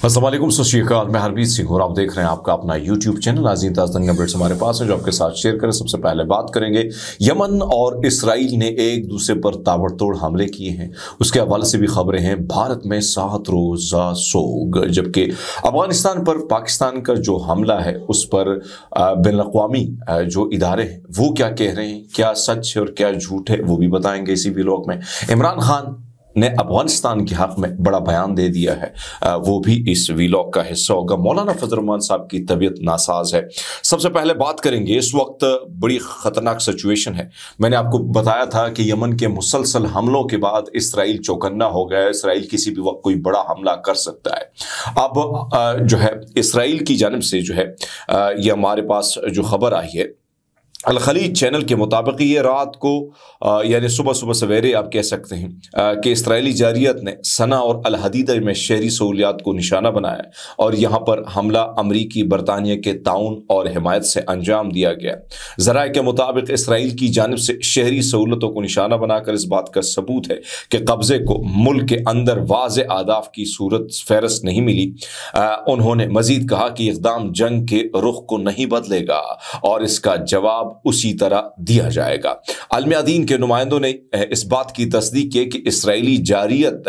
अस्सलाम वालेकुम, सत श्री अकाल। मैं हरमीत सिंह और आप देख रहे हैं आपका अपना यूट्यूब चैनल नाज़रीन। ताज़ा अपडेट्स हमारे पास है जो आपके साथ शेयर करें। सबसे पहले बात करेंगे यमन और इसराइल ने एक दूसरे पर ताबड़तोड़ हमले किए हैं, उसके हवाले से भी खबरें हैं। भारत में 7 रोज़ा सोग, जबकि अफगानिस्तान पर पाकिस्तान का जो हमला है उस पर बैनुल-अक़वामी जो इदारे हैं वो क्या कह रहे हैं, क्या सच है और क्या झूठ है, वो भी बताएंगे इसी व्लॉग में। इमरान खान ने अफगानिस्तान के हक में बड़ा बयान दे दिया है, वो भी इस व्लॉग का हिस्सा होगा। मौलाना फजल रहमान साहब की तबीयत नासाज है। सबसे पहले बात करेंगे, इस वक्त बड़ी ख़तरनाक सिचुएशन है। मैंने आपको बताया था कि यमन के मुसलसल हमलों के बाद इसराइल चौकन्ना हो गया है। इसराइल किसी भी वक्त कोई बड़ा हमला कर सकता है। अब जो है इसराइल की जानिब से जो है ये हमारे पास जो खबर आई है अल खलीज चैनल के मुताबिक, ये रात को यानी सुबह सवेरे आप कह सकते हैं कि इसराइली जारियत ने सना और अल हदीदा में शहरी सहूलियात को निशाना बनाया और यहाँ पर हमला अमरीकी बरतानिया के ताउन और हिमायत से अंजाम दिया गया। ज़राए के मुताबिक इसराइल की जानिब से शहरी सहूलतों को निशाना बनाकर इस बात का सबूत है कि कब्ज़े को मुल्क के अंदर वाज़े आदाफ की सूरत फहरस्त नहीं मिली। उन्होंने मजीद कहा कि इक़दाम जंग के रुख को नहीं बदलेगा और इसका जवाब उसी तरह दिया जाएगा। अलमियादीन के नुमाइंदों ने इस बात की तस्दीक की कि इसराइली जारियत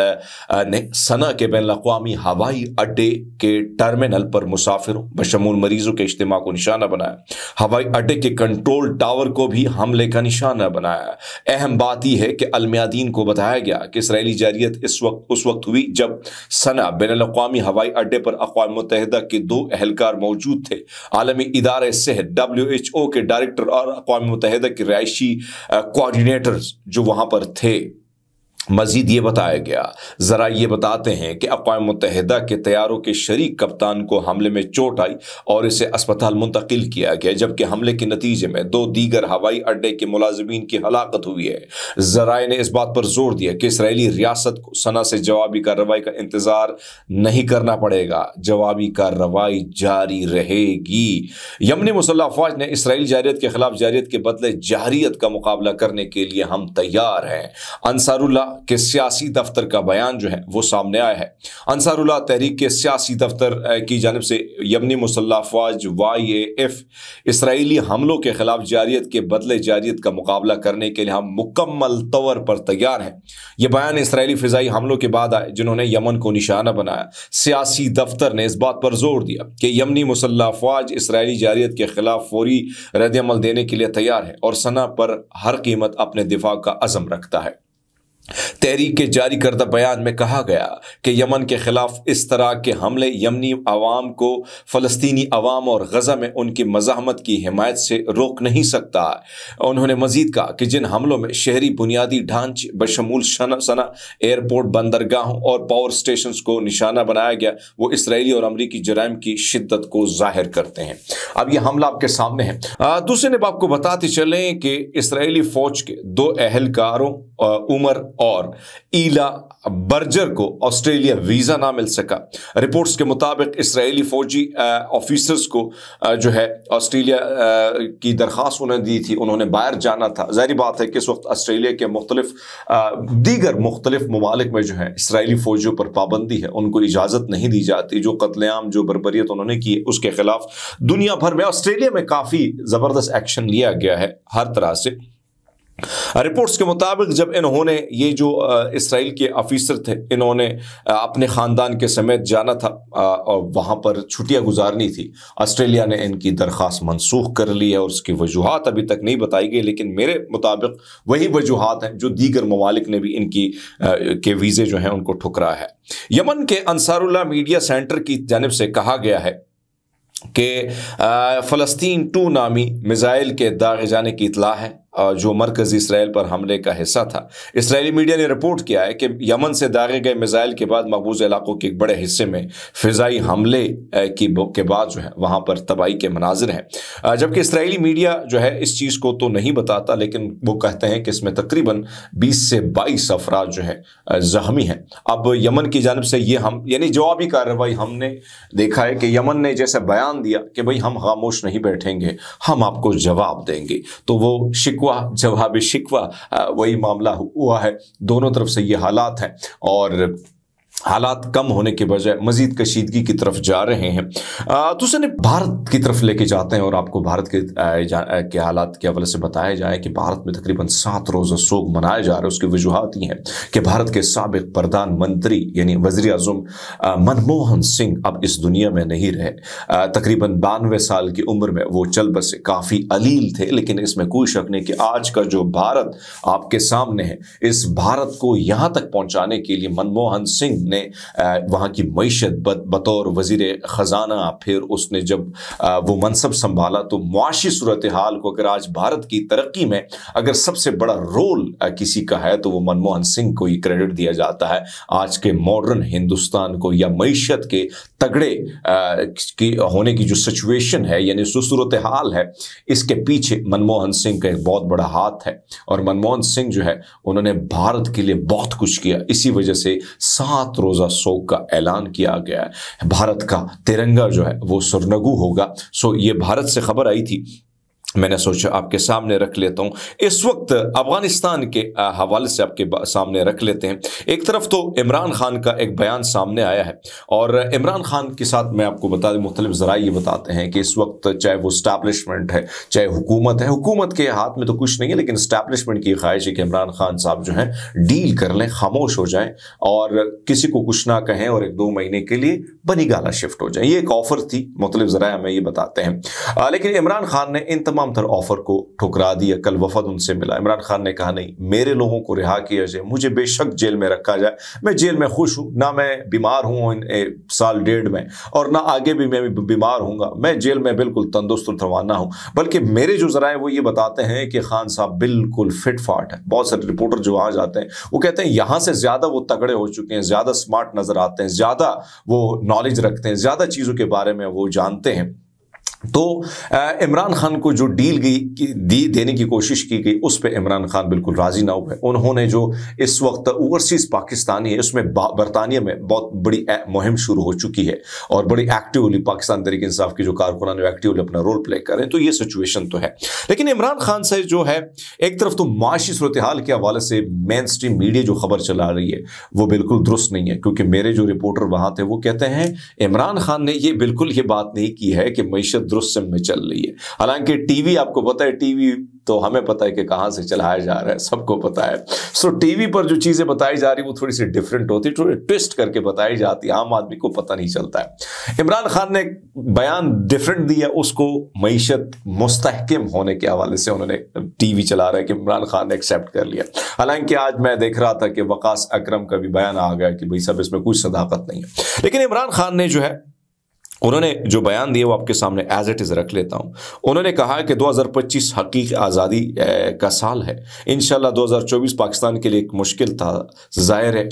ने सना के बैनुल-अक़वामी हवाई अड्डे के टर्मिनल पर मुसाफिरों बशमूल मरीजों के इज्तिमा को निशाना बनाया। हवाई अड्डे के कंट्रोल टावर को भी हमले का निशाना बनाया। अहम बात यह है कि अलमियादीन को बताया गया कि इसराइली जारियत उस वक्त हुई जब सना बैनुल-अक़वामी हवाई अड्डे पर अक़वाम मुत्तहिदा के 2 एहलकार मौजूद थे। आलमी इदारे सेहत WHO के डायरेक्टर और अक़वाम मुत्तहिदा के रिहायशी कोऑर्डिनेटर्स जो वहां पर थे। मजीद ये बताया गया, ज़रा ये बताते हैं कि अक़वाम मुत्तहिदा के तैयारों के शरीक कप्तान को हमले में चोट आई और इसे अस्पताल मुंतकिल किया गया, जबकि हमले के नतीजे में 2 दीगर हवाई अड्डे के मुलाजिमीन की हलाकत हुई है। ज़राए ने इस बात पर जोर दिया कि इसराइली रियासत को सना से जवाबी कार्रवाई का इंतज़ार नहीं करना पड़ेगा, जवाबी कार्रवाई जारी रहेगी। यमनी मुसल्लह अफ़वाज ने इसराइल जारियत के खिलाफ जारियत के बदले जारियत का मुकाबला करने के लिए हम तैयार हैं। अंसारुल्लाह के सियासी दफ्तर का बयान जो है वो सामने आया है। अंसारुल्लाह तहरीक के सियासी दफ्तर की जानिब से यमनी मुसल्लह अफ़वाज YAF इसराइली हमलों के खिलाफ जारियत के बदले जारियत का मुकाबला करने के लिए हम मुकम्मल तौर पर तैयार हैं। यह बयान इसराइली फ़िज़ाई हमलों के बाद आए जिन्होंने यमन को निशाना बनाया। सियासी दफ्तर ने इस बात पर जोर दिया कि यमनी मुसल्लह अफ़वाज इसराइली जारियत के खिलाफ फौरी रद्द-ए-अमल देने के लिए तैयार है और सना पर हर कीमत अपने दिफा का अज़म रखता है। तहरीक के जारी करदा बयान में कहा गया कि यमन के खिलाफ इस तरह के हमले यमनी अवाम को फ़लस्तीनी अवाम और गज़ा में उनकी मज़ाहमत की हिमायत से रोक नहीं सकता। उन्होंने मजीद कहा कि जिन हमलों में शहरी बुनियादी ढांचे बशमूल सना एयरपोर्ट, बंदरगाहों और पावर स्टेशन को निशाना बनाया गया, वो इसराइली और अमरीकी जराइम की शिद्दत को जाहिर करते हैं। अब यह हमला आपके सामने है। दूसरी ने आपको बताते चलें कि इसराइली फ़ौज के 2 एहलकारों उमर और ईला बर्जर को ऑस्ट्रेलिया वीज़ा ना मिल सका। रिपोर्ट्स के मुताबिक इसराइली फ़ौजी ऑफिसर्स को जो है ऑस्ट्रेलिया की दरख्वास्त उन्हें दी थी, उन्होंने बाहर जाना था। ज़ाहिर बात है कि इस वक्त ऑस्ट्रेलिया के दीगर मुख्तलिफ ममालिक में जो है इसराइली फ़ौजियों पर पाबंदी है, उनको इजाज़त नहीं दी जाती। जो कत्लेआम, जो बर्बरियत उन्होंने की उसके खिलाफ दुनिया भर में, ऑस्ट्रेलिया में काफ़ी ज़बरदस्त एक्शन लिया गया है हर तरह से। रिपोर्ट्स के मुताबिक जब इन्होंने ये जो इसराइल के ऑफिसर थे, इन्होंने अपने ख़ानदान के समेत जाना था और वहाँ पर छुट्टियाँ गुजारनी थी, ऑस्ट्रेलिया ने इनकी दरख्वास्त मनसूख कर ली है और उसकी वजूहात अभी तक नहीं बताई गई, लेकिन मेरे मुताबिक वही वजूहात हैं जो दीगर ममालिक ने भी इनकी के वीज़े जो हैं उनको ठुकरा है। यमन के अंसारुल्लाह मीडिया सेंटर की जानिब से कहा गया है कि फ़लस्तीन 2 नामी मिज़ाइल के दागे जाने की इतला है जो मरकज़ी इसराइल पर हमले का हिस्सा था। इसराइली मीडिया ने रिपोर्ट किया है कि यमन से दागे गए मिज़ाइल के बाद मकबूज़ इलाकों के एक बड़े हिस्से में फ़िज़ाई हमले के बाद जो है वहाँ पर तबाही के मनाजिर हैं, जबकि इसराइली मीडिया जो है इस चीज़ को तो नहीं बताता, लेकिन वो कहते हैं कि इसमें तकरीबन 20 से 22 अफराद जो है ज़ख्मी हैं। अब यमन की जानिब से ये हम यानी जवाबी कार्रवाई हमने देखा है कि यमन ने जैसे बयान दिया कि भाई हम खामोश नहीं बैठेंगे, हम आपको जवाब देंगे, तो वो शिकवा जवाब शिकवा वही मामला हुआ है। दोनों तरफ से ये हालात हैं और हालात कम होने के बजाय मजीद कशीदगी की तरफ जा रहे हैं। तो उसने भारत की तरफ लेके जाते हैं और आपको भारत के हालात के हवाले से बताया जाए कि भारत में तकरीबन 7 रोज़ा सोग मनाया जा रहा है। उसकी वजूहात ये हैं कि भारत के साबिक प्रधानमंत्री यानी वज़ीर आज़म मनमोहन सिंह अब इस दुनिया में नहीं रहे। तकरीबन 92 साल की उम्र में वो चल बसे, काफ़ी अलील थे, लेकिन इसमें कोई शक नहीं कि आज का जो भारत आपके सामने है, इस भारत को यहाँ तक पहुँचाने के लिए मनमोहन सिंह ने वहाँ की मईशत बतौर वजीर ख़जाना, फिर उसने जब वो मनसब संभाला तो मुआशी सूरत हाल को, अगर आज भारत की तरक्की में अगर सबसे बड़ा रोल किसी का है तो वो मनमोहन सिंह को ही क्रेडिट दिया जाता है। आज के मॉडर्न हिंदुस्तान को या मईशत के तगड़े की होने की जो सिचुएशन है यानी सूरत हाल है, इसके पीछे मनमोहन सिंह का एक बहुत बड़ा हाथ है। और मनमोहन सिंह जो है उन्होंने भारत के लिए बहुत कुछ किया। इसी वजह से 7 रोज़ा सोग का ऐलान किया गया है। भारत का तिरंगा जो है वो सुरनगू होगा। सो ये भारत से खबर आई थी, मैंने सोचा आपके सामने रख लेता हूँ। इस वक्त अफगानिस्तान के हवाले से आपके सामने रख लेते हैं। एक तरफ तो इमरान खान का एक बयान सामने आया है और इमरान खान के साथ मैं आपको बता दूं, मुख्तलिफ ज़राए ये बताते हैं कि इस वक्त चाहे वो स्टैब्लिशमेंट है चाहे हुकूमत है, हुकूमत के हाथ में तो कुछ नहीं है, लेकिन स्टैब्लिशमेंट की ख्वाहिश है कि इमरान खान साहब जो है डील कर लें, खामोश हो जाएं और किसी को कुछ ना कहें और 1-2 महीने के लिए बनीगाला शिफ्ट हो जाए। ये एक ऑफर थी, मुख्तलिफ ज़राए हमें ये बताते हैं। लेकिन इमरान खान ने इन तमाम तर ऑफर को ठुकरा दिया। कल वफद उनसे मिला, इमरान खान ने कहा नहीं, मेरे लोगों को रिहा किया जाए, मुझे बेशक जेल में रखा जाए, मैं जेल में खुश हूं, ना मैं बीमार हूं इन 1.5 साल में और ना आगे भी मैं बीमार हूंगा, मैं जेल में बिल्कुल तंदुरुस्त और रवाना हूं। बल्कि मेरे जो ज़राए वो ये बताते हैं कि खान साहब बिल्कुल फिट फाट है। बहुत सारे रिपोर्टर जो वहां जाते हैं वो कहते हैं यहां से ज्यादा वो तगड़े हो चुके हैं, ज्यादा स्मार्ट नजर आते हैं, ज्यादा वो नॉलेज रखते हैं, ज्यादा चीजों के बारे में वो जानते हैं। तो इमरान खान को जो डील देने की कोशिश की गई उस पर इमरान खान बिल्कुल राजी ना हुए। उन्होंने जो इस वक्त ओवरसीज पाकिस्तानी है उसमें बरतानिया में बहुत बड़ी मुहिम शुरू हो चुकी है और बड़ी एक्टिवली पाकिस्तान तहरीक इंसाफ की जो कारकुनान एक्टिवली अपना रोल प्ले कर रहे हैं। तो ये सिचुएशन तो है, लेकिन इमरान खान से जो है एक तरफ तो माशी सूरत हाल के हवाले से मेन स्ट्रीम मीडिया जो खबर चला रही है वो बिल्कुल दुरुस्त नहीं है, क्योंकि मेरे जो रिपोर्टर वहां थे वो कहते हैं इमरान खान ने ये बिल्कुल ये बात नहीं की है कि मईशत दुरुस्त में चल रही है। हालांकि टीवी आपको पता है, टीवी तो हमें पता है कि कहां से चलाया जा रहा है, सबको पता है। सो टीवी पर जो चीजें बताई जा रही वो थोड़ी सी डिफरेंट होती, थोड़ी ट्विस्ट करके बताई जाती, आम आदमी को पता नहीं चलता है। इमरान खान ने बयान डिफरेंट दिया, उसको मईशत मुस्तहकम होने के हवाले से उन्होंने टीवी चला रहा है कि इमरान खान ने एक्सेप्ट कर लिया। हालांकि आज मैं देख रहा था कि वकास अकरम का भी बयान आ गया कि भाई साहब इसमें कुछ सदाकत नहीं है। लेकिन इमरान खान ने जो है उन्होंने जो बयान दिया वो आपके सामने एज इट इज़ रख लेता हूँ। उन्होंने कहा कि 2025 हकीकी आज़ादी का साल है। इंशाल्लाह 2024 पाकिस्तान के लिए एक मुश्किल था, ज़ाहिर है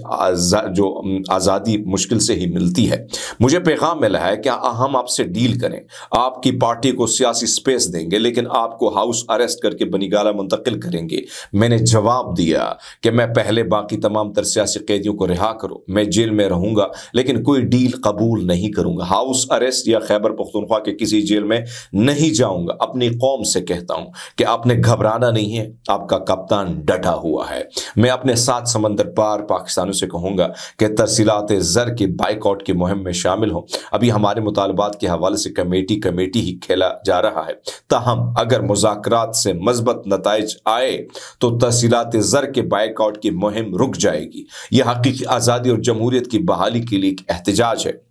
जो आज़ादी मुश्किल से ही मिलती है। मुझे पैगाम मिला है कि हम आपसे डील करें, आपकी पार्टी को सियासी स्पेस देंगे, लेकिन आपको हाउस अरेस्ट करके बनीगाला मुंतकिल करेंगे। मैंने जवाब दिया कि मैं पहले बाकी तमाम तर सियासी कैदियों को रिहा करो, मैं जेल में रहूँगा लेकिन कोई डील कबूल नहीं करूँगा, हाउस अरेस्ट या खैबर पख्तूनख्वा के किसी जेल में नहीं जाऊंगा। अपनी कौम से कहता हूं कि आपने घबराना नहीं है, आपका कप्तान डटा हुआ है। मैं अपने 7 समंदर पार पाकिस्तानियों से कहूंगा कि तरसीलात ज़र के बाइकआउट की मुहिम में शामिल हो। अभी हमारे मुतालबात के हवाले से कमेटी ही खेला जा रहा है, ताहम अगर मुज़ाकरात से मज़बूत नताइज आए तो तरसीलात ज़र के बाइकआउट की मुहिम रुक जाएगी। यह हकीकी आज़ादी और जमहूरियत की बहाली के लिए एक एहतजाज है।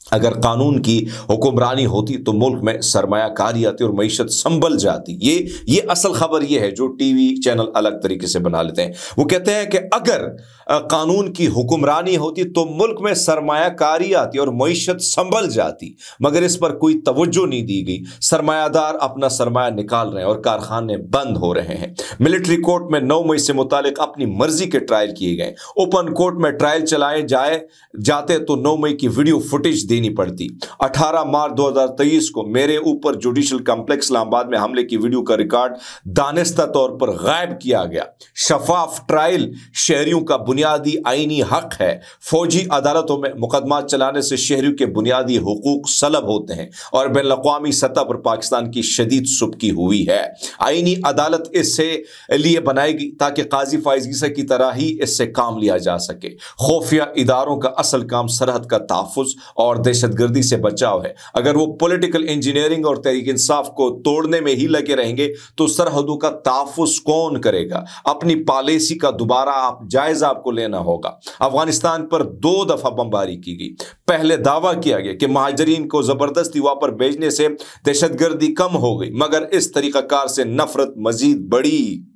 अगर कानून की हुक्मरानी होती तो मुल्क में सरमायाकारी आती और मईशत संभल जाती। ये असल खबर ये है जो टीवी चैनल अलग तरीके से बना लेते हैं। वो कहते हैं कि अगर कानून की हुक्मरानी होती तो मुल्क में सरमायाकारी आती और मईशत संभल जाती, मगर इस पर कोई तवज्जो नहीं दी गई। सरमायादार अपना सरमाया निकाल रहे हैं और कारखाने बंद हो रहे हैं। मिलिट्री कोर्ट में 9 मई से मुतालिक अपनी मर्जी के ट्रायल किए गए। ओपन कोर्ट में ट्रायल चलाए जाते तो 9 मई की वीडियो फुटेज देनी पड़ती। 18 मार्च 2023 को मेरे ऊपर जुडिशल कॉम्प्लेक्स इस्लामाबाद में हमले की वीडियो का रिकॉर्ड दानिस्ता तौर पर गायब किया गया। शफाफ ट्रायल शहरियों का बुनियादी आईनी हक है। फौजी अदालतों में मुकदमा चलाने से शहरियों के बुनियादी हुकूक सलब होते हैं और बैनुल अक़वामी सतह पर पाकिस्तान की शदीद सुबकी हुई है। आईनी अदालत इससे लिए बनाएगी ताकि काजी फाइज ईसा की तरह ही इससे काम लिया जा सके। खुफिया इदारों का असल काम सरहद का तहफ़्फ़ुज़ और दहशतगर्दी से बचाव है। अगर वो पॉलिटिकल इंजीनियरिंग और तहरीक इंसाफ को तोड़ने में ही लगे रहेंगे तो सरहदों का तहफ़्फ़ुज़ कौन करेगा? अपनी पॉलिसी का दोबारा जायजा आपको लेना होगा। अफगानिस्तान पर 2 दफा बमबारी की गई। पहले दावा किया गया कि महाजरीन को जबरदस्ती वहां पर भेजने से दहशतगर्दी कम हो गई, मगर इस तरीकाकार से नफरत मजीद बढ़ी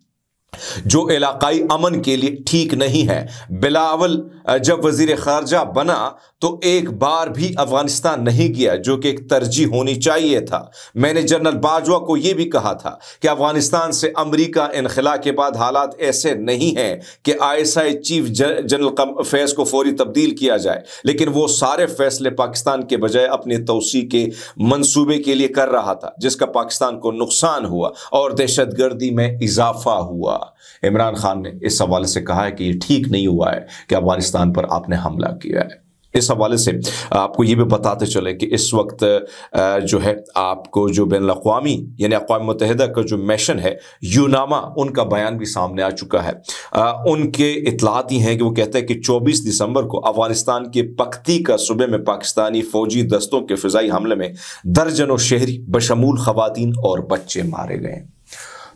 जो इलाकाई अमन के लिए ठीक नहीं है। बिलावल जब वजीर खारजा बना तो एक बार भी अफगानिस्तान नहीं गया, जो कि एक तरजीह होनी चाहिए था। मैंने जनरल बाजवा को यह भी कहा था कि अफगानिस्तान से अमरीका इनखला के बाद हालात ऐसे नहीं हैं कि ISI चीफ जनरल अफेयर्स को फौरी तब्दील किया जाए, लेकिन वो सारे फैसले पाकिस्तान के बजाय अपने तोसी के मंसूबे के लिए कर रहा था, जिसका पाकिस्तान को नुकसान हुआ और दहशतगर्दी में इजाफा हुआ। इमरान खान ने इस हवाले से कहा है कि ये ठीक नहीं हुआ है कि अफगानिस्तान पर आपने हमला किया है। इस हवाले से आपको ये भी बताते चले कि इस वक्त जो है आपको जो बैनुल अक़वामी यानी अक़वाम मुत्तहिदा का जो मिशन है यूनामा, उनका बयान भी सामने आ चुका है। उनके इतलात ही हैं कि वो कहते हैं कि 24 दिसंबर को अफगानिस्तान के पख्तीका सूबे में पाकिस्तानी फौजी दस्तों के फ़िज़ाई हमले में दर्जनों शहरी बशमूल ख़वातीन और बच्चे मारे गए।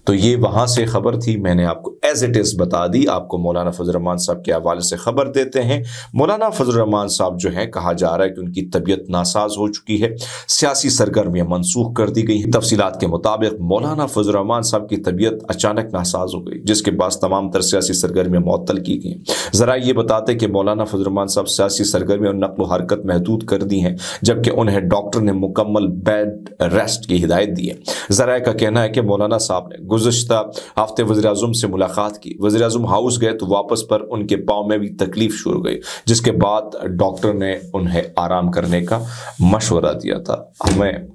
तो ये वहाँ से खबर थी, मैंने आपको एज इट इज़ बता दी। आपको मौलाना फजल रहमान साहब के हवाले से खबर देते हैं। मौलाना फजल रहमान साहब जो हैं, कहा जा रहा है कि उनकी तबीयत नासाज हो चुकी है, सियासी सरगर्मियाँ मनसूख कर दी गई हैं। तफसीलात के मुताबिक मौलाना फजल रहमान साहब की तबीयत अचानक नासाज हो गई, जिसके बाद तमाम तर सियासी सरगर्मियाँ मुअत्तल की गई। ज़रा ये बताते कि मौलाना फजल रहमान साहब सियासी सरगर्मी और नक़्ल हरकत महदूद कर दी हैं, जबकि उन्हें डॉक्टर ने मुकम्मल बेड रेस्ट की हिदायत दी है। ज़रा का कहना है कि मौलाना साहब ने गुज़श्ता हफ्ते वज़ीर-ए-आज़म से मुलाकात की, वज़ीर-ए-आज़म हाउस गए तो वापस पर उनके पाँव में भी तकलीफ शुरू हो गई, जिसके बाद डॉक्टर ने उन्हें आराम करने का मशवरा दिया था। हमें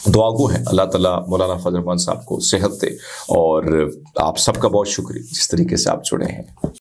दुआगो है अल्लाह ताला मौलाना फजल रहमान साहब को सेहत दे, और आप सबका बहुत शुक्रिया जिस तरीके से आप जुड़े हैं।